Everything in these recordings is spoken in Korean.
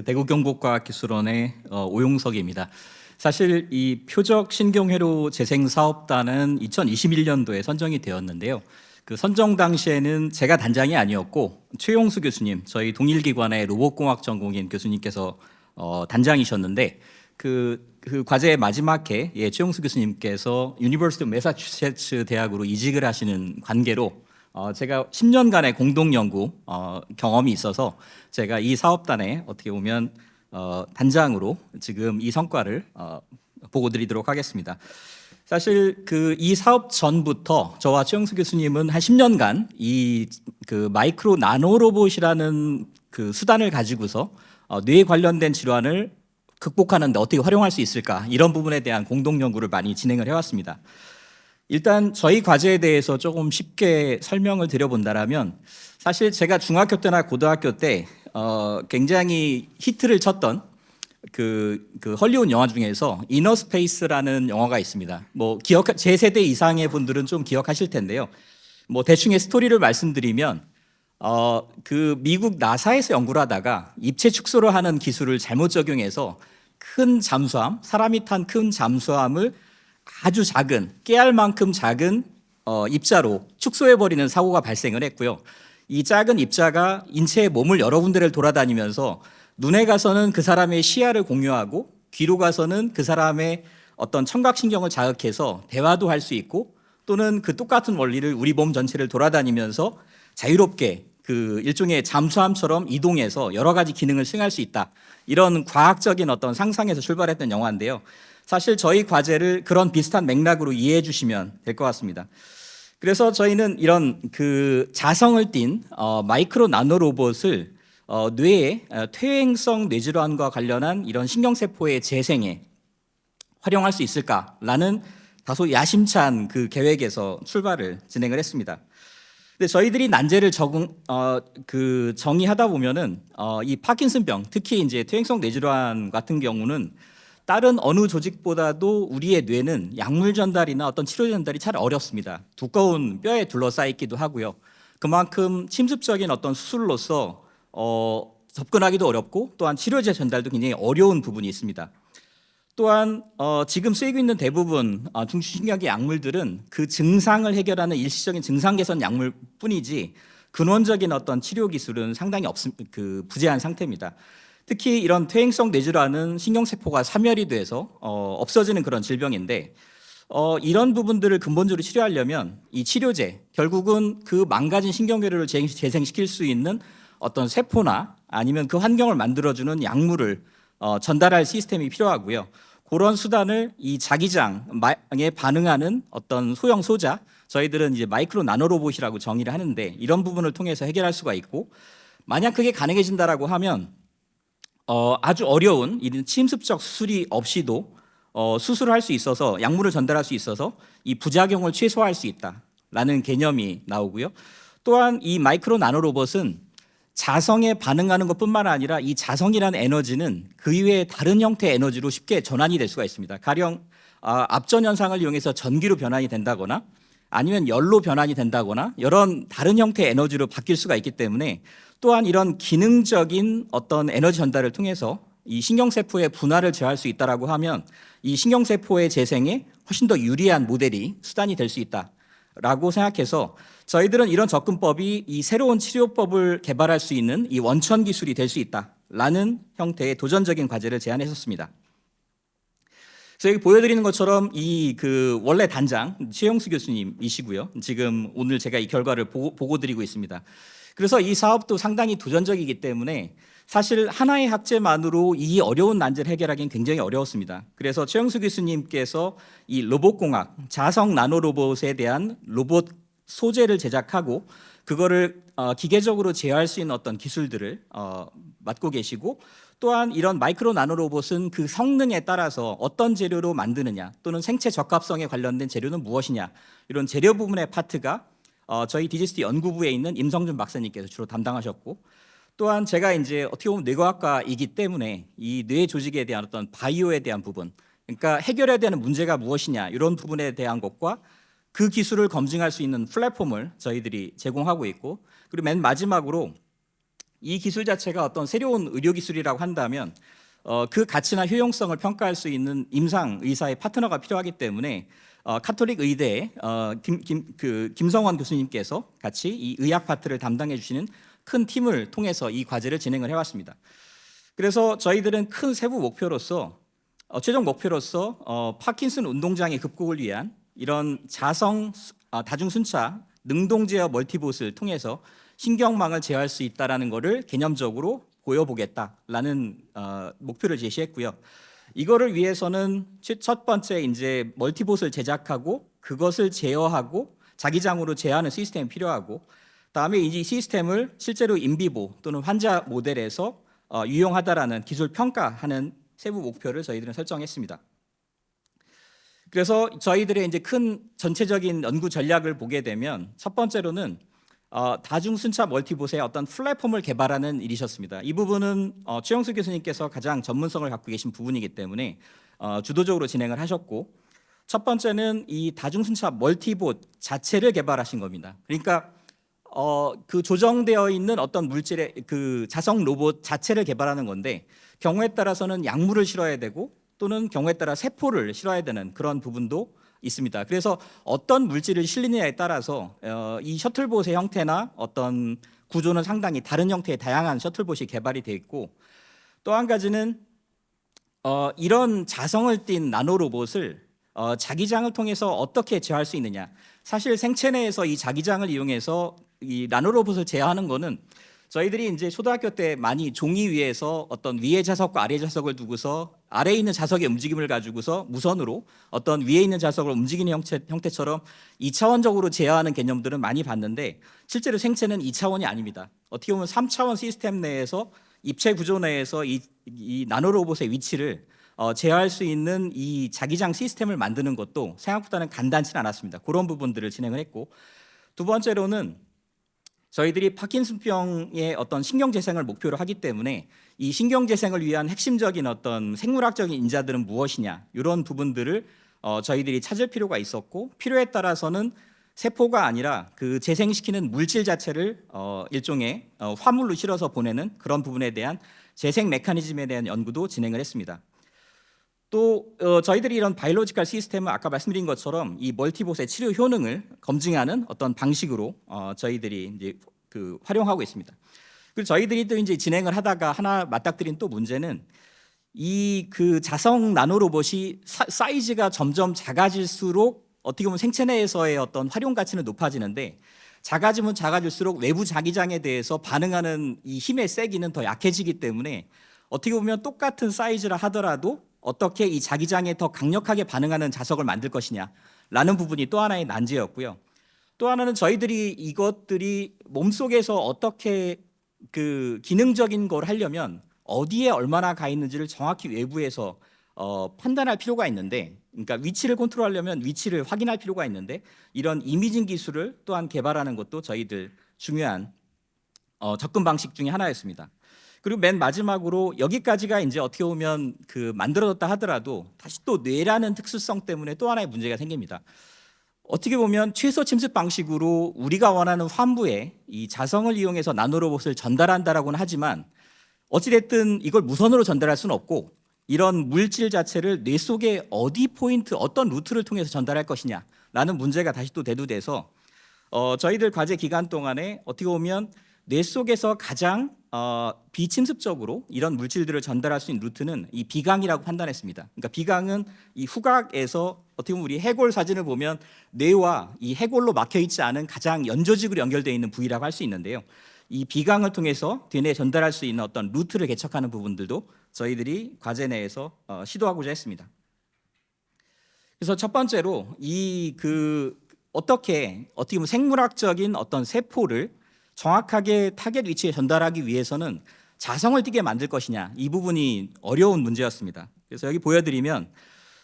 대구경북과학기술원의 오용석입니다. 사실 이 표적 신경회로 재생 사업단은 2021년도에 선정이 되었는데요. 그 선정 당시에는 제가 단장이 아니었고 최용수 교수님, 저희 동일기관의 로봇공학 전공인 교수님께서 단장이셨는데 그 과제의 마지막 해 최용수 교수님께서 유니버시티 매사추세츠 대학으로 이직을 하시는 관계로 제가 10년간의 공동 연구 경험이 있어서 제가 이 사업단에 어떻게 보면 단장으로 지금 이 성과를 보고 드리도록 하겠습니다. 사실 이 사업 전부터 저와 최영수 교수님은 한 10년간 이 마이크로 나노 로봇이라는 그 수단을 가지고서 뇌에 관련된 질환을 극복하는데 어떻게 활용할 수 있을까, 이런 부분에 대한 공동 연구를 많이 진행을 해왔습니다. 일단 저희 과제에 대해서 조금 쉽게 설명을 드려본다면, 사실 제가 중학교 때나 고등학교 때 굉장히 히트를 쳤던 그 헐리우드 영화 중에서 이너 스페이스라는 영화가 있습니다. 뭐 제 세대 이상의 분들은 좀 기억하실 텐데요. 뭐 대충의 스토리를 말씀드리면 그 미국 나사에서 연구를 하다가 입체 축소를 하는 기술을 잘못 적용해서 큰 잠수함, 사람이 탄 큰 잠수함을 아주 작은, 깨알만큼 작은 입자로 축소해버리는 사고가 발생을 했고요. 이 작은 입자가 인체의 몸을 여러 군데를 돌아다니면서 눈에 가서는 그 사람의 시야를 공유하고, 귀로 가서는 그 사람의 어떤 청각신경을 자극해서 대화도 할 수 있고, 또는 그 똑같은 원리를 우리 몸 전체를 돌아다니면서 자유롭게 그 일종의 잠수함처럼 이동해서 여러 가지 기능을 수행할 수 있다. 이런 과학적인 어떤 상상에서 출발했던 영화인데요. 사실 저희 과제를 그런 비슷한 맥락으로 이해해 주시면 될 것 같습니다. 그래서 저희는 이런 그 자성을 띤 마이크로 나노 로봇을 뇌의 퇴행성 뇌질환과 관련한 이런 신경세포의 재생에 활용할 수 있을까라는 다소 야심찬 그 계획에서 출발을 진행을 했습니다. 근데 저희들이 난제를 정의하다 보면은 이 파킨슨병, 특히 이제 퇴행성 뇌질환 같은 경우는 다른 어느 조직보다도 우리의 뇌는 약물 전달이나 어떤 치료 전달이 잘 어렵습니다. 두꺼운 뼈에 둘러싸여 있기도 하고요. 그만큼 침습적인 어떤 수술로서 접근하기도 어렵고, 또한 치료제 전달도 굉장히 어려운 부분이 있습니다. 또한 지금 쓰이고 있는 대부분 중추신경계 약물들은 그 증상을 해결하는 일시적인 증상 개선 약물뿐이지 근원적인 어떤 치료 기술은 상당히 부재한 상태입니다. 특히 이런 퇴행성 뇌질환은 신경세포가 사멸이 돼서 없어지는 그런 질병인데, 이런 부분들을 근본적으로 치료하려면 이 치료제, 결국은 그 망가진 신경계를 재생시킬 수 있는 어떤 세포나 아니면 그 환경을 만들어주는 약물을 전달할 시스템이 필요하고요. 그런 수단을 이 자기장에 반응하는 어떤 소형 소자, 저희들은 이제 마이크로 나노 로봇이라고 정의를 하는데, 이런 부분을 통해서 해결할 수가 있고, 만약 그게 가능해진다라고 하면 아주 어려운 이런 침습적 수술이 없이도 수술을 할 수 있어서, 약물을 전달할 수 있어서 이 부작용을 최소화할 수 있다라는 개념이 나오고요. 또한 이 마이크로 나노 로봇은 자성에 반응하는 것뿐만 아니라 이 자성이라는 에너지는 그 이외의 다른 형태의 에너지로 쉽게 전환이 될 수가 있습니다. 가령 압전 현상을 이용해서 전기로 변환이 된다거나, 아니면 열로 변환이 된다거나, 이런 다른 형태의 에너지로 바뀔 수가 있기 때문에, 또한 이런 기능적인 어떤 에너지 전달을 통해서 이 신경세포의 분화를 제어할 수 있다라고 하면 이 신경세포의 재생에 훨씬 더 유리한 모델이 수단이 될 수 있다라고 생각해서, 저희들은 이런 접근법이 이 새로운 치료법을 개발할 수 있는 이 원천 기술이 될 수 있다라는 형태의 도전적인 과제를 제안했었습니다. 그래서 여기 보여드리는 것처럼 이 원래 단장 최영수 교수님이시고요. 지금 오늘 제가 이 결과를 보고 드리고 있습니다. 그래서 이 사업도 상당히 도전적이기 때문에 사실 하나의 학제만으로 이 어려운 난제를 해결하기는 굉장히 어려웠습니다. 그래서 최영수 교수님께서 이 로봇공학, 자성 나노 로봇에 대한 로봇 소재를 제작하고, 그거를 기계적으로 제어할 수 있는 어떤 기술들을 맡고 계시고, 또한 이런 마이크로 나노 로봇은 그 성능에 따라서 어떤 재료로 만드느냐, 또는 생체 적합성에 관련된 재료는 무엇이냐, 이런 재료 부분의 파트가 저희 디지스티 연구부에 있는 임성준 박사님께서 주로 담당하셨고, 또한 제가 이제 어떻게 보면 뇌과학과이기 때문에 이 뇌 조직에 대한 어떤 바이오에 대한 부분, 그러니까 해결해야 되는 문제가 무엇이냐, 이런 부분에 대한 것과 그 기술을 검증할 수 있는 플랫폼을 저희들이 제공하고 있고, 그리고 맨 마지막으로 이 기술 자체가 어떤 새로운 의료 기술이라고 한다면 그 가치나 효용성을 평가할 수 있는 임상 의사의 파트너가 필요하기 때문에 카톨릭 의대 김성원 교수님께서 같이 이 의학 파트를 담당해 주시는 큰 팀을 통해서 이 과제를 진행을 해왔습니다. 그래서 저희들은 큰 세부 목표로서 최종 목표로서 파킨슨 운동장애 극복을 위한 이런 자성 다중순차 능동 제어 멀티봇을 통해서 신경망을 제어할 수 있다라는 것을 개념적으로 보여보겠다라는 목표를 제시했고요. 이거를 위해서는 첫 번째 이제 멀티봇을 제작하고 그것을 제어하고 자기장으로 제어하는 시스템이 필요하고, 다음에 이 시스템을 실제로 인비보 또는 환자 모델에서 유용하다라는 기술 평가하는 세부 목표를 저희들은 설정했습니다. 그래서 저희들의 이제 큰 전체적인 연구 전략을 보게 되면 첫 번째로는 다중순차 멀티봇의 어떤 플랫폼을 개발하는 일이셨습니다. 이 부분은 최영수 교수님께서 가장 전문성을 갖고 계신 부분이기 때문에 주도적으로 진행을 하셨고, 첫 번째는 이 다중순차 멀티봇 자체를 개발하신 겁니다. 그러니까 그 조정되어 있는 어떤 물질의 그 자성 로봇 자체를 개발하는 건데, 경우에 따라서는 약물을 실어야 되고 또는 경우에 따라 세포를 실어야 되는 그런 부분도 있습니다. 그래서 어떤 물질을 실리느냐에 따라서 이 셔틀봇의 형태나 어떤 구조는 상당히 다른 형태의 다양한 셔틀봇이 개발이 되어 있고, 또 한 가지는 이런 자성을 띤 나노로봇을 자기장을 통해서 어떻게 제어할 수 있느냐. 사실 생체 내에서 이 자기장을 이용해서 이 나노로봇을 제어하는 거는 저희들이 이제 초등학교 때 많이 종이 위에서 어떤 위에 자석과 아래 자석을 두고서 아래에 있는 자석의 움직임을 가지고서 무선으로 어떤 위에 있는 자석을 움직이는 형태처럼 2차원적으로 제어하는 개념들은 많이 봤는데, 실제로 생체는 2차원이 아닙니다. 어떻게 보면 3차원 시스템 내에서 입체 구조 내에서 이 나노로봇의 위치를 제어할 수 있는 이 자기장 시스템을 만드는 것도 생각보다는 간단치 않았습니다. 그런 부분들을 진행을 했고, 두 번째로는 저희들이 파킨슨병의 어떤 신경재생을 목표로 하기 때문에 이 신경재생을 위한 핵심적인 어떤 생물학적인 인자들은 무엇이냐, 이런 부분들을 저희들이 찾을 필요가 있었고, 필요에 따라서는 세포가 아니라 그 재생시키는 물질 자체를 일종의 화물로 실어서 보내는 그런 부분에 대한 재생 메커니즘에 대한 연구도 진행을 했습니다. 또 저희들이 이런 바이올로지컬 시스템은 아까 말씀드린 것처럼 이 멀티봇의 치료 효능을 검증하는 어떤 방식으로 저희들이 이제 활용하고 있습니다. 그리고 저희들이 또 이제 진행을 하다가 하나 맞닥뜨린 또 문제는 이 자성 나노로봇이 사이즈가 점점 작아질수록 어떻게 보면 생체 내에서의 어떤 활용 가치는 높아지는데, 작아지면 작아질수록 외부 자기장에 대해서 반응하는 이 힘의 세기는 더 약해지기 때문에 어떻게 보면 똑같은 사이즈라 하더라도 어떻게 이 자기장에 더 강력하게 반응하는 자석을 만들 것이냐라는 부분이 또 하나의 난제였고요. 또 하나는 저희들이 이것들이 몸속에서 어떻게 기능적인 걸 하려면 어디에 얼마나 가 있는지를 정확히 외부에서 판단할 필요가 있는데, 그러니까 위치를 컨트롤하려면 위치를 확인할 필요가 있는데, 이런 이미징 기술을 또한 개발하는 것도 저희들 중요한 접근 방식 중에 하나였습니다. 그리고 맨 마지막으로 여기까지가 이제 어떻게 보면 만들어졌다 하더라도 다시 또 뇌라는 특수성 때문에 또 하나의 문제가 생깁니다. 어떻게 보면 최소 침습 방식으로 우리가 원하는 환부에 이 자성을 이용해서 나노로봇을 전달한다라고는 하지만, 어찌됐든 이걸 무선으로 전달할 수는 없고, 이런 물질 자체를 뇌 속에 어디 포인트, 어떤 루트를 통해서 전달할 것이냐라는 문제가 다시 또 대두돼서 저희들 과제 기간 동안에 어떻게 보면 뇌 속에서 가장 비침습적으로 이런 물질들을 전달할 수 있는 루트는 이 비강이라고 판단했습니다. 그러니까 비강은 이 후각에서 어떻게 보면 우리 해골 사진을 보면 뇌와 이 해골로 막혀 있지 않은 가장 연조직으로 연결되어 있는 부위라고 할 수 있는데요. 이 비강을 통해서 뇌내에 전달할 수 있는 어떤 루트를 개척하는 부분들도 저희들이 과제 내에서 시도하고자 했습니다. 그래서 첫 번째로 어떻게 보면 생물학적인 어떤 세포를 정확하게 타겟 위치에 전달하기 위해서는 자성을 띠게 만들 것이냐, 이 부분이 어려운 문제였습니다. 그래서 여기 보여드리면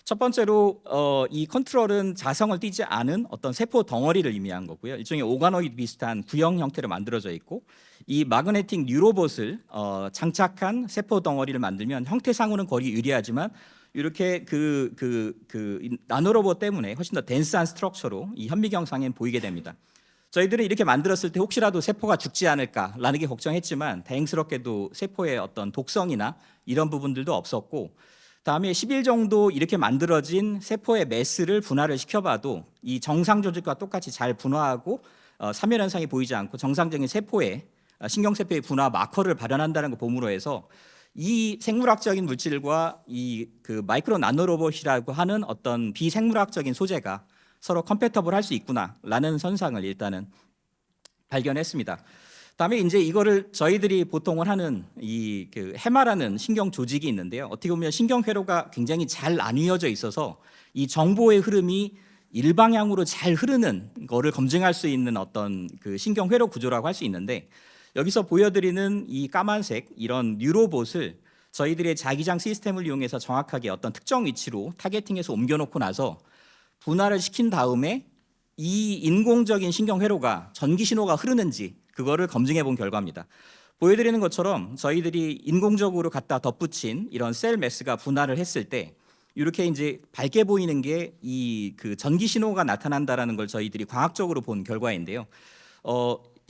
첫 번째로 이 컨트롤은 자성을 띠지 않은 어떤 세포 덩어리를 의미한 거고요. 일종의 오가노이드 비슷한 구형 형태로 만들어져 있고, 이 마그네틱 뉴로봇을 장착한 세포 덩어리를 만들면 형태상으로는 거의 유리하지만 이렇게 나노로봇 때문에 훨씬 더 덴스한 스트럭처로 이 현미경상에 보이게 됩니다. 저희들은 이렇게 만들었을 때 혹시라도 세포가 죽지 않을까라는 게 걱정했지만 다행스럽게도 세포의 어떤 독성이나 이런 부분들도 없었고, 다음에 10일 정도 이렇게 만들어진 세포의 매스를 분할을 시켜봐도 이 정상 조직과 똑같이 잘 분화하고 사멸 현상이 보이지 않고 정상적인 세포의 신경세포의 분화 마커를 발현한다는 거 봄으로 해서 이 생물학적인 물질과 이 그 마이크로 나노로봇이라고 하는 어떤 비생물학적인 소재가 서로 컴패터블 할 수 있구나라는 선상을 일단은 발견했습니다. 다음에 이제 이거를 저희들이 보통은 하는 이 그 해마라는 신경 조직이 있는데요. 어떻게 보면 신경 회로가 굉장히 잘 나뉘어져 있어서 이 정보의 흐름이 일방향으로 잘 흐르는 거를 검증할 수 있는 어떤 그 신경 회로 구조라고 할 수 있는데, 여기서 보여드리는 이 까만색 이런 뉴로봇을 저희들의 자기장 시스템을 이용해서 정확하게 어떤 특정 위치로 타겟팅해서 옮겨놓고 나서 분할을 시킨 다음에 이 인공적인 신경 회로가 전기 신호가 흐르는지 그거를 검증해 본 결과입니다. 보여드리는 것처럼 저희들이 인공적으로 갖다 덧붙인 이런 셀 매스가 분할을 했을 때 이렇게 이제 밝게 보이는 게 이 그 전기 신호가 나타난다라는 걸 저희들이 과학적으로 본 결과인데요.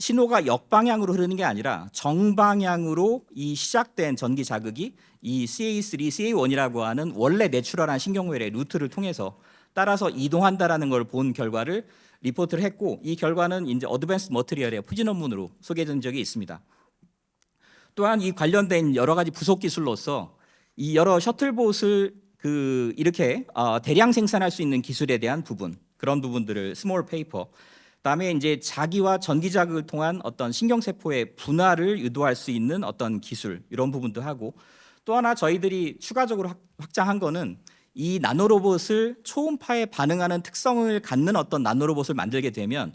신호가 역방향으로 흐르는 게 아니라 정방향으로 이 시작된 전기 자극이 이 CA3, CA1이라고 하는 원래 내추럴한 신경회로의 루트를 통해서 따라서 이동한다라는 걸 본 결과를 리포트를 했고, 이 결과는 이제 어드밴스 머티리얼의 표지 논문으로 소개된 적이 있습니다. 또한 이 관련된 여러 가지 부속 기술로서 이 여러 셔틀봇을 그 이렇게 대량 생산할 수 있는 기술에 대한 부분, 그런 부분들을 스몰 페이퍼, 그다음에 이제 자기와 전기 자극을 통한 어떤 신경세포의 분할을 유도할 수 있는 어떤 기술, 이런 부분도 하고, 또 하나 저희들이 추가적으로 확장한 거는 이 나노로봇을 초음파에 반응하는 특성을 갖는 어떤 나노로봇을 만들게 되면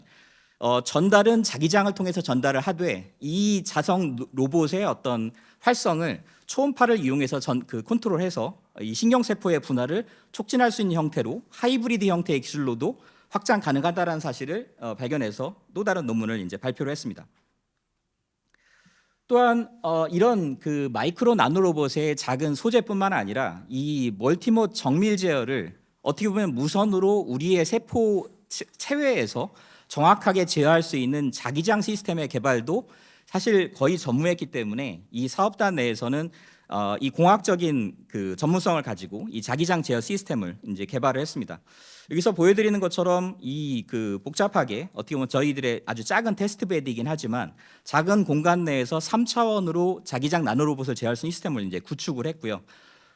전달은 자기장을 통해서 전달을 하되 이 자성 로봇의 어떤 활성을 초음파를 이용해서 컨트롤해서 이 신경세포의 분할을 촉진할 수 있는 형태로 하이브리드 형태의 기술로도 확장 가능하다는 사실을 발견해서 또 다른 논문을 이제 발표를 했습니다. 또한 이런 그 마이크로 나노로봇의 작은 소재뿐만 아니라 이 멀티모드 정밀 제어를 어떻게 보면 무선으로 우리의 세포 체외에서 정확하게 제어할 수 있는 자기장 시스템의 개발도 사실 거의 전무했기 때문에 이 사업단 내에서는 이 공학적인 그 전문성을 가지고 이 자기장 제어 시스템을 이제 개발을 했습니다. 여기서 보여드리는 것처럼 이 그 복잡하게 어떻게 보면 저희들의 아주 작은 테스트 베드이긴 하지만 작은 공간 내에서 3차원으로 자기장 나노로봇을 제어할 수 있는 시스템을 이제 구축을 했고요.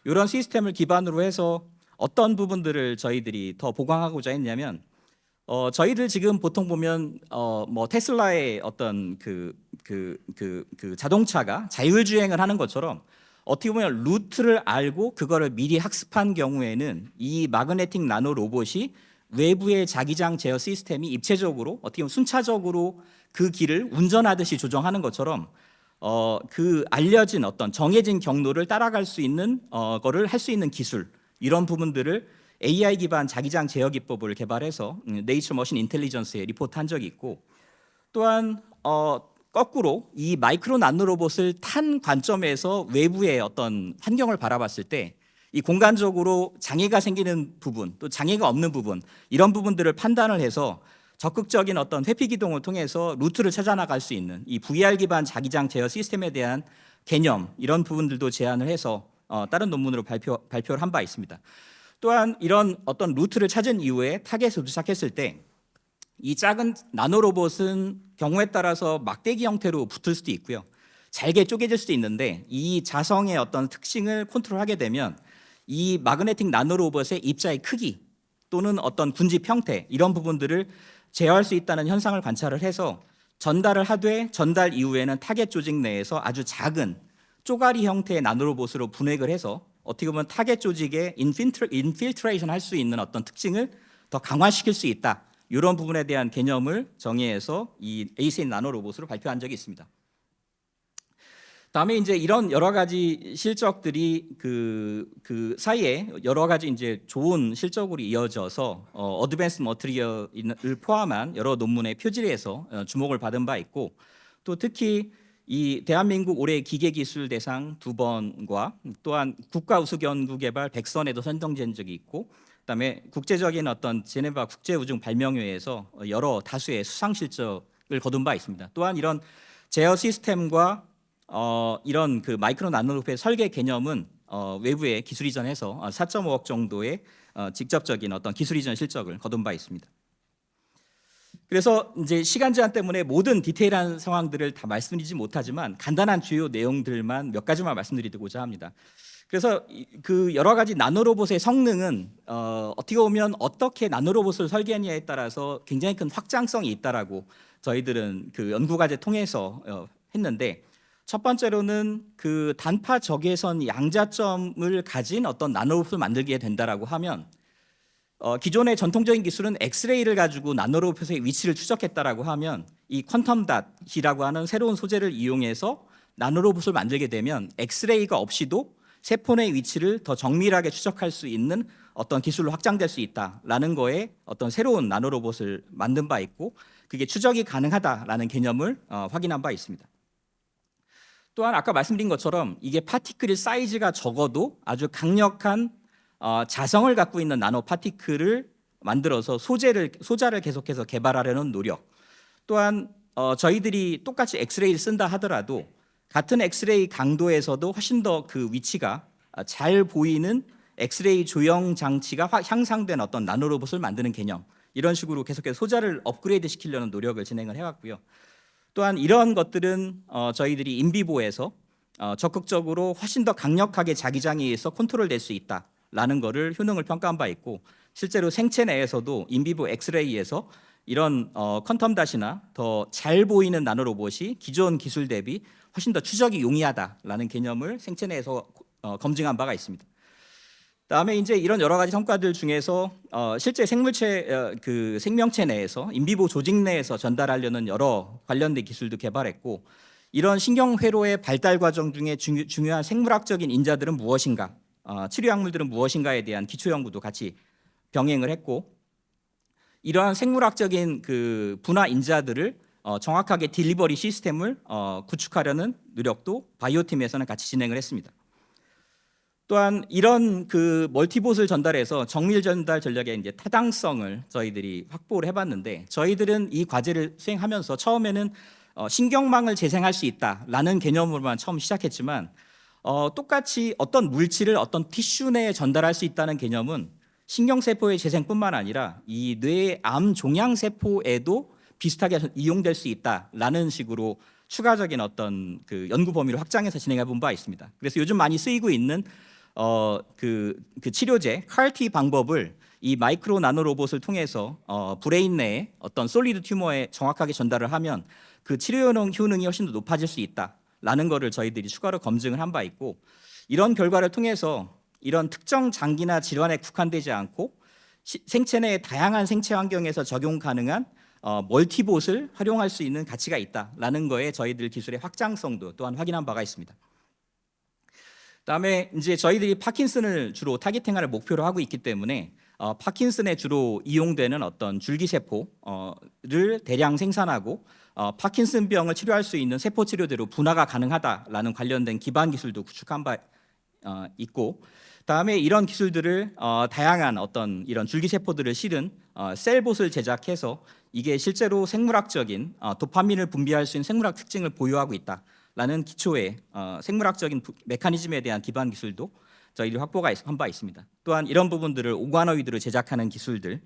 이런 시스템을 기반으로 해서 어떤 부분들을 저희들이 더 보강하고자 했냐면 저희들 지금 보통 보면 뭐 테슬라의 어떤 그 자동차가 자율주행을 하는 것처럼 어떻게 보면 루트를 알고 그거를 미리 학습한 경우에는 이 마그네틱 나노 로봇이 외부의 자기장 제어 시스템이 입체적으로 어떻게 보면 순차적으로 그 길을 운전하듯이 조정하는 것처럼 그 알려진 어떤 정해진 경로를 따라갈 수 있는 거를 할 수 있는 기술, 이런 부분들을 AI 기반 자기장 제어 기법을 개발해서 네이처 머신 인텔리전스에 리포트한 적이 있고, 또한 거꾸로 이 마이크로 나노 로봇을 탄 관점에서 외부의 어떤 환경을 바라봤을 때 이 공간적으로 장애가 생기는 부분, 또 장애가 없는 부분, 이런 부분들을 판단을 해서 적극적인 어떤 회피 기동을 통해서 루트를 찾아 나갈 수 있는 이 VR 기반 자기장 제어 시스템에 대한 개념, 이런 부분들도 제안을 해서 다른 논문으로 발표를 한 바 있습니다. 또한 이런 어떤 루트를 찾은 이후에 타겟에 도착했을 때 이 작은 나노 로봇은 경우에 따라서 막대기 형태로 붙을 수도 있고요, 잘게 쪼개질 수도 있는데 이 자성의 어떤 특징을 컨트롤하게 되면 이 마그네틱 나노 로봇의 입자의 크기 또는 어떤 군집 형태, 이런 부분들을 제어할 수 있다는 현상을 관찰을 해서 전달을 하되 전달 이후에는 타겟 조직 내에서 아주 작은 쪼가리 형태의 나노 로봇으로 분획을 해서 어떻게 보면 타겟 조직에 인필트레이션 할 수 있는 어떤 특징을 더 강화시킬 수 있다, 이런 부분에 대한 개념을 정의해서 이 에이세인 나노 로봇으로 발표한 적이 있습니다. 다음에 이제 이런 여러 가지 실적들이 그 사이에 여러 가지 이제 좋은 실적으로 이어져서 어드밴스 머티리얼을 포함한 여러 논문의 표지에서 주목을 받은 바 있고, 또 특히 이 대한민국 올해 기계기술대상 2번과 또한 국가우수연구개발 100선에도 선정된 적이 있고, 그다음에 국제적인 어떤 제네바 국제우주발명회에서 여러 다수의 수상 실적을 거둔 바 있습니다. 또한 이런 제어 시스템과 이런 그 마이크로 나노로프의 설계 개념은 외부에 기술 이전해서 4.5억 정도의 직접적인 어떤 기술 이전 실적을 거둔 바 있습니다. 그래서 이제 시간 제한 때문에 모든 디테일한 상황들을 다 말씀드리지 못하지만 간단한 주요 내용들만 몇 가지만 말씀드리고자 합니다. 그래서 그 여러 가지 나노로봇의 성능은 어떻게 보면 어떻게 나노로봇을 설계하느냐에 따라서 굉장히 큰 확장성이 있다라고 저희들은 그 연구 과제 통해서 했는데, 첫 번째로는 그 단파 적외선 양자점을 가진 어떤 나노로봇을 만들게 된다라고 하면 기존의 전통적인 기술은 엑스레이를 가지고 나노로봇의 위치를 추적했다라고 하면 이 퀀텀 닷이라고 하는 새로운 소재를 이용해서 나노로봇을 만들게 되면 엑스레이가 없이도 세포의 위치를 더 정밀하게 추적할 수 있는 어떤 기술로 확장될 수 있다라는 거에 어떤 새로운 나노로봇을 만든 바 있고, 그게 추적이 가능하다라는 개념을 확인한 바 있습니다. 또한 아까 말씀드린 것처럼 이게 파티클의 사이즈가 적어도 아주 강력한 자성을 갖고 있는 나노 파티클을 만들어서 소자를 계속해서 개발하려는 노력, 또한 저희들이 똑같이 엑스레이를 쓴다 하더라도 같은 엑스레이 강도에서도 훨씬 더 그 위치가 잘 보이는 엑스레이 조형 장치가 향상된 어떤 나노로봇을 만드는 개념, 이런 식으로 계속해서 소자를 업그레이드 시키려는 노력을 진행을 해왔고요. 또한 이런 것들은 저희들이 인비보에서 적극적으로 훨씬 더 강력하게 자기장에 의해서 컨트롤될 수 있다라는 거를 효능을 평가한 바 있고, 실제로 생체 내에서도 인비보 엑스레이에서 이런 퀀텀 닷이나 더 잘 보이는 나노로봇이 기존 기술 대비 훨씬 더 추적이 용이하다라는 개념을 생체 내에서 검증한 바가 있습니다. 다음에 이제 이런 여러 가지 성과들 중에서 실제 생명체 내에서 인비보 조직 내에서 전달하려는 여러 관련된 기술도 개발했고, 이런 신경회로의 발달 과정 중에 중요한 생물학적인 인자들은 무엇인가, 치료 약물들은 무엇인가에 대한 기초 연구도 같이 병행을 했고, 이러한 생물학적인 그 분화 인자들을 정확하게 딜리버리 시스템을 구축하려는 노력도 바이오 팀에서는 같이 진행을 했습니다. 또한 이런 그 멀티봇을 전달해서 정밀 전달 전략의 이제 타당성을 저희들이 확보를 해봤는데, 저희들은 이 과제를 수행하면서 처음에는 신경망을 재생할 수 있다라는 개념으로만 처음 시작했지만, 똑같이 어떤 물질을 어떤 티슈 내에 전달할 수 있다는 개념은 신경세포의 재생뿐만 아니라 이 뇌의 암 종양세포에도 비슷하게 이용될 수 있다라는 식으로 추가적인 어떤 그 연구 범위를 확장해서 진행해 본 바 있습니다. 그래서 요즘 많이 쓰이고 있는 그 치료제 CAR-T 방법을 이 마이크로 나노 로봇을 통해서 브레인 내에 어떤 솔리드 튜머에 정확하게 전달을 하면 그 치료 효능이 훨씬 더 높아질 수 있다라는 거를 저희들이 추가로 검증을 한 바 있고, 이런 결과를 통해서 이런 특정 장기나 질환에 국한되지 않고 생체 내의 다양한 생체 환경에서 적용 가능한 멀티봇을 활용할 수 있는 가치가 있다라는 거에 저희들 기술의 확장성도 또한 확인한 바가 있습니다. 그다음에 이제 저희들이 파킨슨을 주로 타겟팅하는 목표로 하고 있기 때문에 파킨슨에 주로 이용되는 어떤 줄기세포를 대량 생산하고 파킨슨병을 치료할 수 있는 세포 치료대로 분화가 가능하다라는 관련된 기반 기술도 구축한 바 있고, 다음에 이런 기술들을 다양한 어떤 이런 줄기세포들을 실은 셀봇을 제작해서 이게 실제로 생물학적인 도파민을 분비할 수 있는 생물학 특징을 보유하고 있다라는 기초의 생물학적인 메커니즘에 대한 기반 기술도 저희들이 확보가 한 바 있습니다. 또한 이런 부분들을 오가노이드로 제작하는 기술들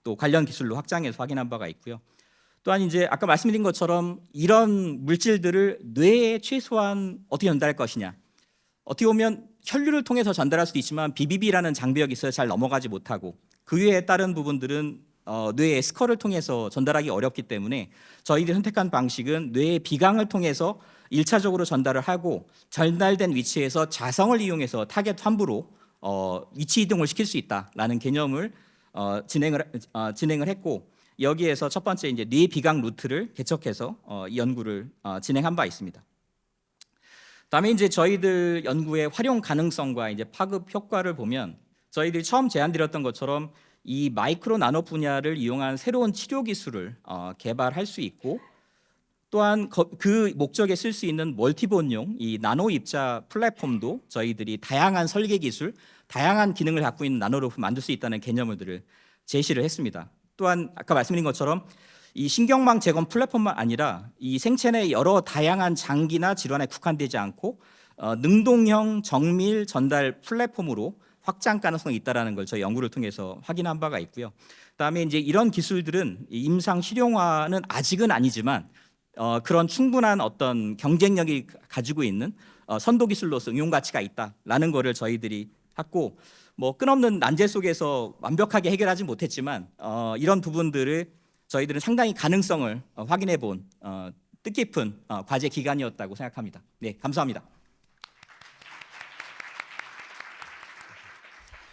또 관련 기술로 확장해서 확인한 바가 있고요. 또한 이제 아까 말씀드린 것처럼 이런 물질들을 뇌에 최소한 어떻게 전달할 것이냐, 어떻게 보면 혈류를 통해서 전달할 수도 있지만 BBB라는 장벽이 있어서 잘 넘어가지 못하고, 그 외에 다른 부분들은 뇌의 스컬을 통해서 전달하기 어렵기 때문에 저희들이 선택한 방식은 뇌의 비강을 통해서 1차적으로 전달을 하고 전달된 위치에서 자성을 이용해서 타겟 환부로 위치 이동을 시킬 수 있다라는 개념을 진행을 했고, 여기에서 첫 번째 이제 뇌 비강 루트를 개척해서 이 연구를 진행한 바 있습니다. 다음에 이제 저희들 연구의 활용 가능성과 이제 파급 효과를 보면, 저희들이 처음 제안드렸던 것처럼 이 마이크로 나노 분야를 이용한 새로운 치료 기술을 개발할 수 있고, 또한 그 목적에 쓸 수 있는 멀티본용 이 나노 입자 플랫폼도 저희들이 다양한 설계 기술, 다양한 기능을 갖고 있는 나노로봇을 만들 수 있다는 개념들을 제시를 했습니다. 또한 아까 말씀드린 것처럼 이 신경망 재건 플랫폼만 아니라 이 생체 내 여러 다양한 장기나 질환에 국한되지 않고 능동형 정밀 전달 플랫폼으로 확장 가능성이 있다라는 걸 저희 연구를 통해서 확인한 바가 있고요. 그다음에 이제 이런 기술들은 임상 실용화는 아직은 아니지만 그런 충분한 어떤 경쟁력이 가지고 있는 선도 기술로서 응용 가치가 있다라는 거를 저희들이 했고, 뭐 끝없는 난제 속에서 완벽하게 해결하지 못했지만 이런 부분들을 저희들은 상당히 가능성을 확인해 본 뜻깊은 과제 기간이었다고 생각합니다. 네, 감사합니다.